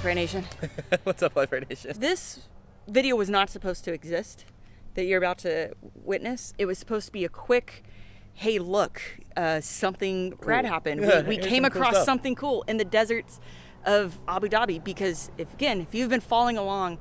Brite Nation? What's up, Brite Nation? This video was not supposed to exist that you're about to witness. It was supposed to be a quick, hey, look, something cool. Rad happened. We came across something cool in the deserts of Abu Dhabi because, if you've been following along,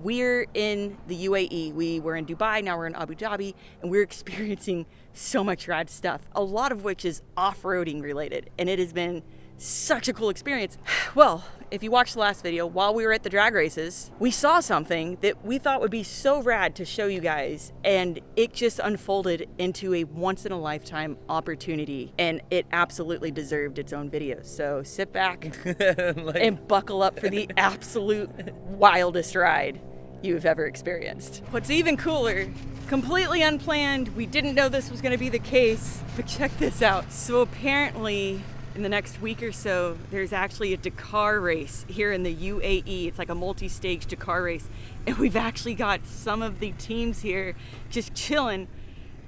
we're in the UAE. We were in Dubai, now we're in Abu Dhabi, and we're experiencing so much rad stuff, a lot of which is off-roading related, and it has been such a cool experience. Well, if you watched the last video, while we were at the drag races, we saw something that we thought would be so rad to show you guys, and it just unfolded into a once-in-a-lifetime opportunity, and it absolutely deserved its own video. So sit back and buckle up for the absolute wildest ride you've ever experienced. What's even cooler, completely unplanned, we didn't know this was going to be the case, but check this out. So apparently, in the next week or so, there's actually a Dakar race here in the UAE. It's like a multi-stage Dakar race. And we've actually got some of the teams here just chilling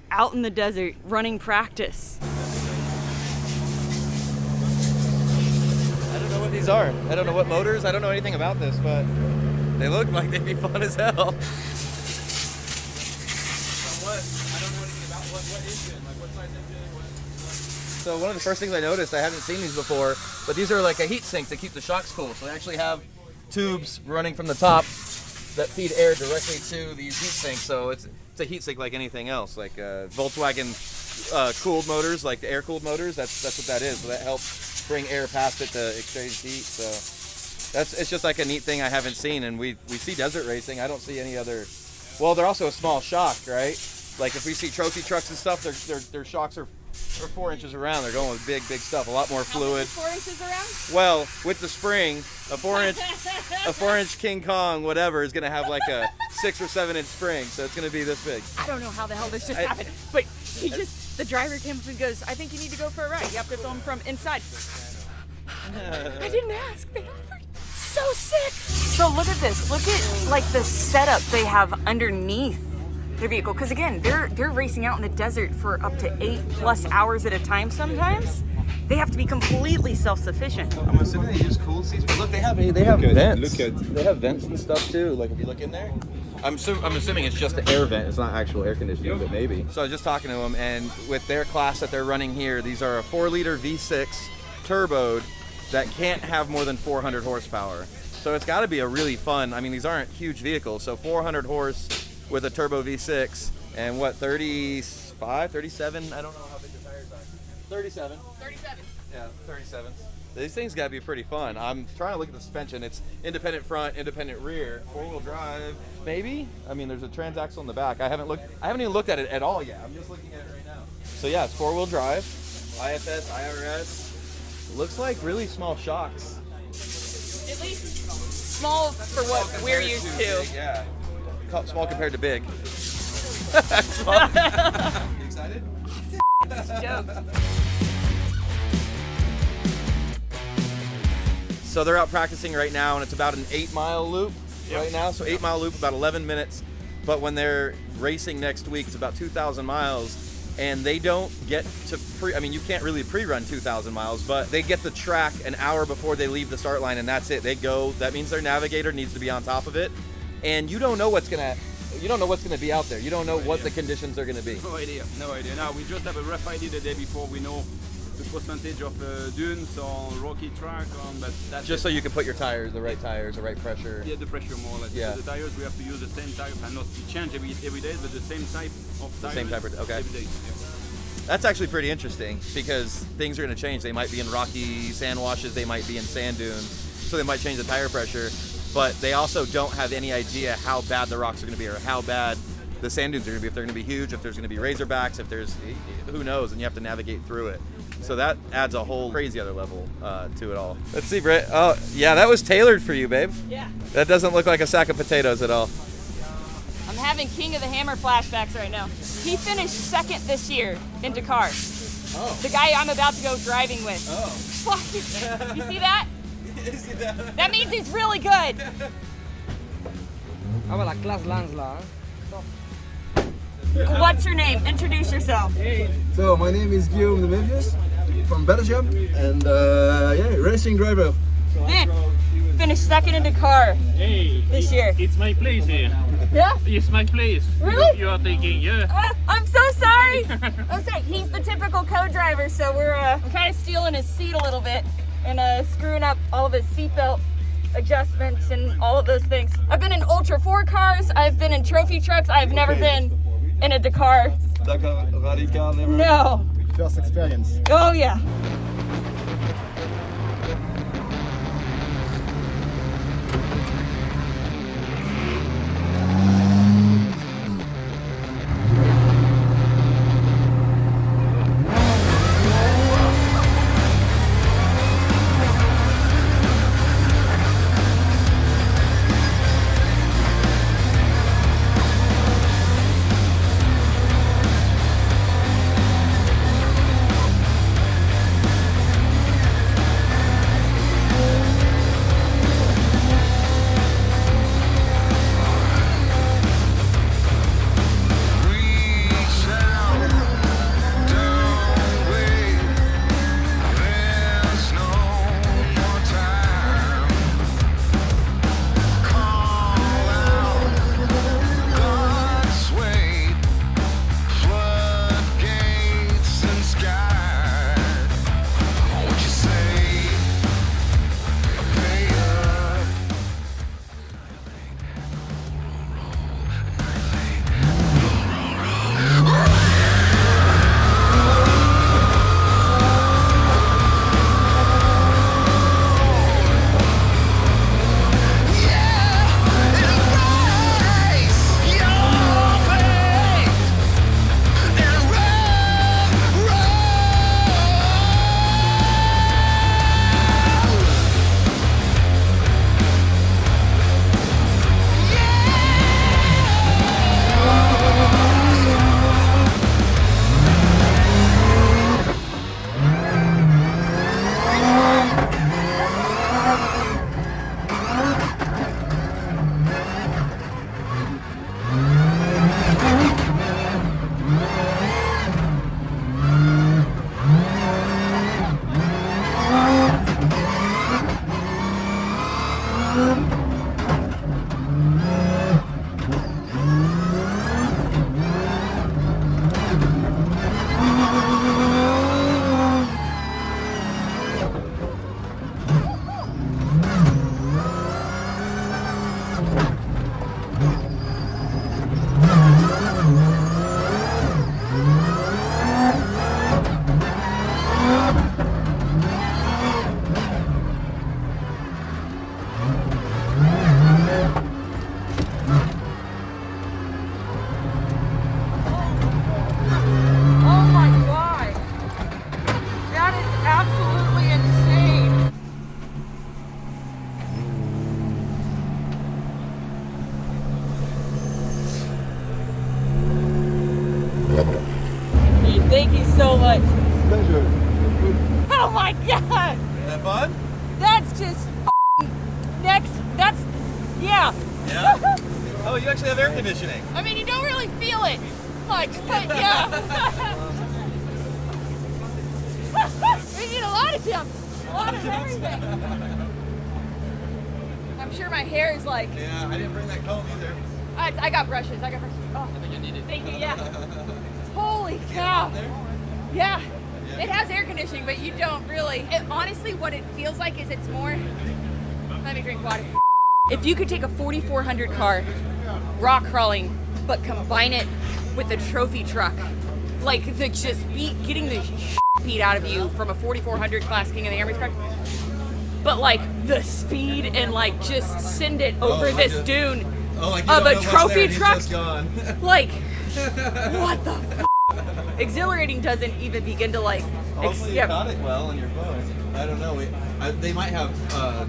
out in the desert, running practice. I don't know what these are. I don't know what motors. I don't know anything about this, but they look like they'd be fun as hell. What? I don't know anything about what engine, like what size engine. So one of the first things I noticed, I haven't seen these before, but these are like a heat sink to keep the shocks cool. So they actually have tubes running from the top that feed air directly to these heat sinks. So it's a heat sink like anything else, like Volkswagen cooled motors, like the air-cooled motors. That's what that is. So that helps bring air past it to exchange heat. So it's just like a neat thing I haven't seen. And we see desert racing. I don't see any other. Well, they're also a small shock, right? Like if we see trophy trucks and stuff, their shocks are 4 inches around. They're going with big stuff, a lot more fluid. 4 inches around? Well, with the spring, a 4-inch King Kong, whatever, is gonna have like a 6 or 7 inch spring, so it's gonna be this big. I don't know how the hell this just happened, but the driver came up and goes, I think you need to go for a ride. You have to film from inside. I didn't ask. They offered. So sick. So look at this. Look at like the setup they have underneath their vehicle, because again, they're racing out in the desert for up to 8+ hours at a time sometimes. They have to be completely self-sufficient. I'm assuming they use cooled seats, but look, they have vents. They have vents and stuff too. Like if you look in there, I'm assuming it's just an air vent. It's not actual air conditioning, but maybe. So I was just talking to them, and with their class that they're running here, these are a 4-liter V6 turboed that can't have more than 400 horsepower. So it's got to be a really fun. I mean, these aren't huge vehicles, so 400 horse. With a turbo V6 and what, 35, 37? I don't know how big the tires are. 37. 37. Yeah, 37. These things gotta be pretty fun. I'm trying to look at the suspension. It's independent front, independent rear, 4-wheel drive, maybe? I mean, there's a transaxle in the back. I haven't even looked at it at all yet. I'm just looking at it right now. So yeah, it's 4-wheel drive, IFS, IRS. Looks like really small shocks. At least small for what we're used to. Big, yeah. Small compared to big. Small. You excited? So they're out practicing right now, and it's about an 8-mile loop right now. So 8-mile loop, about 11 minutes. But when they're racing next week, it's about 2,000 miles. And they don't get to you can't really pre-run 2,000 miles, but they get the track an hour before they leave the start line, and that's it. They go. That means their navigator needs to be on top of it. And you don't know what's gonna be out there. You don't know what the conditions are gonna be. No idea. Now we just have a rough idea the day before. We know the percentage of dunes on rocky track, but that's just so you can put your tires, the right pressure. Yeah, the pressure more or less. Yeah. So the tires we have to use the same type, and not to change every day, but the same type of tires. The same type okay. Every day. Yeah. That's actually pretty interesting because things are gonna change. They might be in rocky sand washes. They might be in sand dunes, so they might change the tire pressure. But they also don't have any idea how bad the rocks are going to be or how bad the sand dunes are going to be. If they're going to be huge, if there's going to be razorbacks, if there's, who knows, and you have to navigate through it. So that adds a whole crazy other level to it all. Let's see, Brite. Oh, yeah, that was tailored for you, babe. Yeah. That doesn't look like a sack of potatoes at all. I'm having King of the Hammer flashbacks right now. He finished second this year in Dakar. Oh. The guy I'm about to go driving with. Oh. Fuck. You see that? That means he's really good. Ah ouais, la classe lance là. What's your name? Introduce yourself. So my name is Guillaume de Mevius from Belgium, and yeah, racing driver. Vic, finished second in Dakar Hey, this year. it's my place here. Yeah? It's my place. Really? You are taking, yeah. I'm so sorry. I'm sorry. He's the typical co-driver, so we're kind of stealing his seat a little bit and screwing up all of his seatbelt adjustments and all of those things. I've been in Ultra 4 cars. I've been in trophy trucks. I've never been in a Dakar. Dakar rally car never. No. First experience. Oh yeah. Thank you so much. Pleasure. Oh my god! That fun? That's just next. That's yeah. Yeah. Oh, you actually have air conditioning. I mean, you don't really feel it much, but yeah. We need a lot of jumps, a lot of everything. I'm sure my hair is like. Yeah, I didn't bring that comb either. I got brushes. I got brushes. Oh. I think you need it. Thank you. Yeah. Holy cow. Yeah. It has air conditioning, but you don't really. Honestly, what it feels like is it's more. Let me drink water. If you could take a 4400 car, rock crawling, but combine it with a trophy truck, like the just getting the beat out of you from a 4400 class King of the Army's truck, but like the speed and like just send it over this dune of a trophy truck. Like, what the f? Exhilarating doesn't even begin to like. Hopefully you caught it well on your phone. I don't know. They might have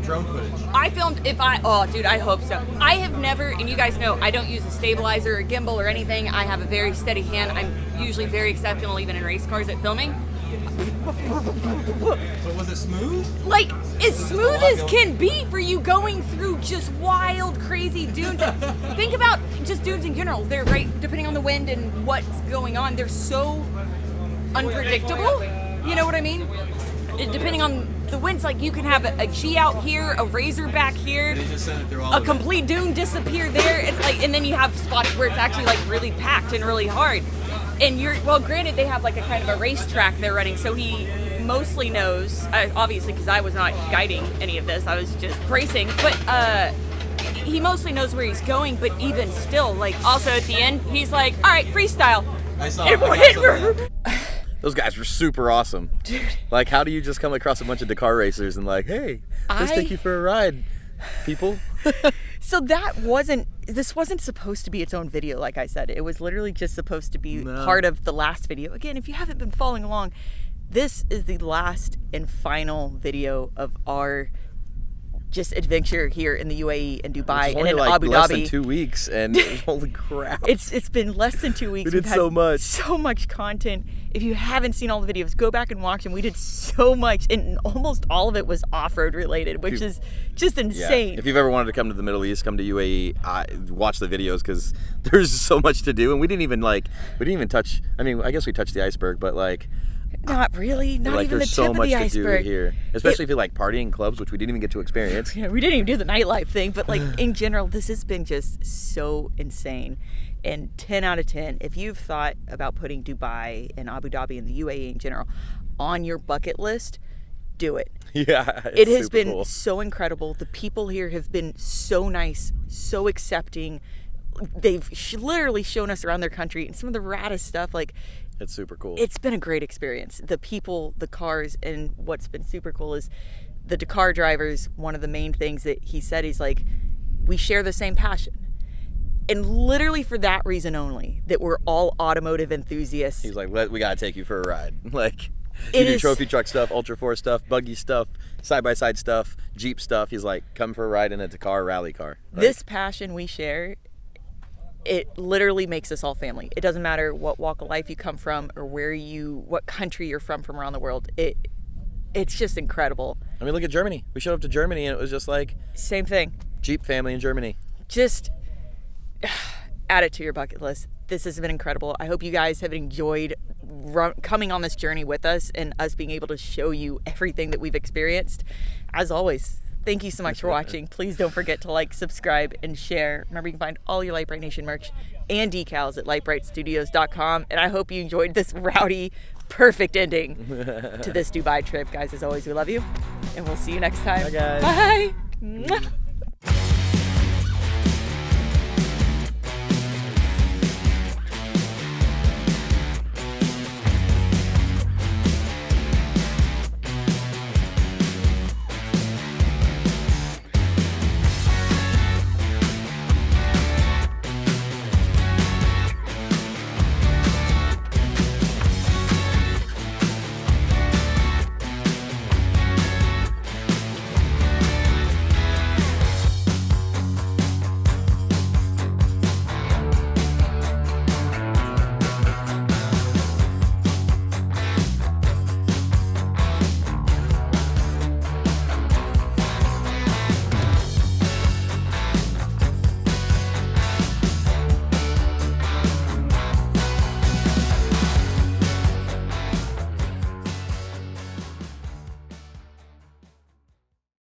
drone footage. I filmed oh dude, I hope so. I have never, and you guys know, I don't use a stabilizer or gimbal or anything. I have a very steady hand. I'm usually very exceptional even in race cars at filming. So was it smooth? Like, as smooth as can be for you going through just wild, crazy dunes. Think about just dunes in general. They're right, depending on the wind and what's going on, they're so unpredictable. You know what I mean? Depending on the wind's like you can have a G out here, a Razor back here, They just sent it through all a of it. complete dune disappear there, and then you have spots where it's actually like really packed and really hard. And well, granted, they have like a kind of a racetrack they're running, so he mostly knows, obviously, because I was not guiding any of this, I was just bracing, but he mostly knows where he's going. But even still, like, also at the end, he's like, all right, freestyle. I saw It it. Those guys were super awesome. Dude. Like, how do you just come across a bunch of Dakar racers and like, hey, let's take you for a ride, people? So this wasn't supposed to be its own video, like I said. It was literally just supposed to be part of the last video. Again, if you haven't been following along, this is the last and final video of our just adventure here in the UAE and Dubai and in like Abu less Dhabi. than 2 weeks, and holy crap. It's been less than 2 weeks. We did We've had so much. so much content. If you haven't seen all the videos, go back and watch them. We did so much, and almost all of it was off-road related, which is just insane. If you've ever wanted to come to the Middle East, come to UAE, watch the videos because there's so much to do, and we didn't even touch. I mean, I guess we touched the iceberg, but like. Not really. Not like even the there's tip so of much the to iceberg. do here, especially if you like partying clubs, which we didn't even get to experience. Yeah, we didn't even do the nightlife thing, but like in general, this has been just so insane. And 10 out of 10, if you've thought about putting Dubai and Abu Dhabi and the UAE in general on your bucket list, do it. Yeah, It has super been cool. so incredible. The people here have been so nice, so accepting. They've literally shown us around their country and some of the raddest stuff. Like, It's super cool. it's been a great experience. The people, the cars, and what's been super cool is the Dakar drivers. One of the main things that he said, he's like, we share the same passion. And literally for that reason only, that we're all automotive enthusiasts. He's like, we gotta take you for a ride. Like, you It do is- trophy truck stuff, Ultra 4 stuff, buggy stuff, side-by-side stuff, Jeep stuff. He's like, come for a ride in a Dakar rally car. Like, This passion we share, it literally makes us all family. It doesn't matter what walk of life you come from or what country you're from around the world. It's just incredible. I mean, look at Germany. We showed up to Germany and it was just like Same thing. Jeep family in Germany. Just add it to your bucket list. This has been incredible. I hope you guys have enjoyed coming on this journey with us and us being able to show you everything that we've experienced. As always, thank you so much for watching. Please don't forget to like, subscribe, and share. Remember, you can find all your Lite Brite Nation merch and decals at litebritstudios.com. And I hope you enjoyed this rowdy, perfect ending to this Dubai trip. Guys, as always, we love you. And we'll see you next time. Bye, guys. Bye. Mwah.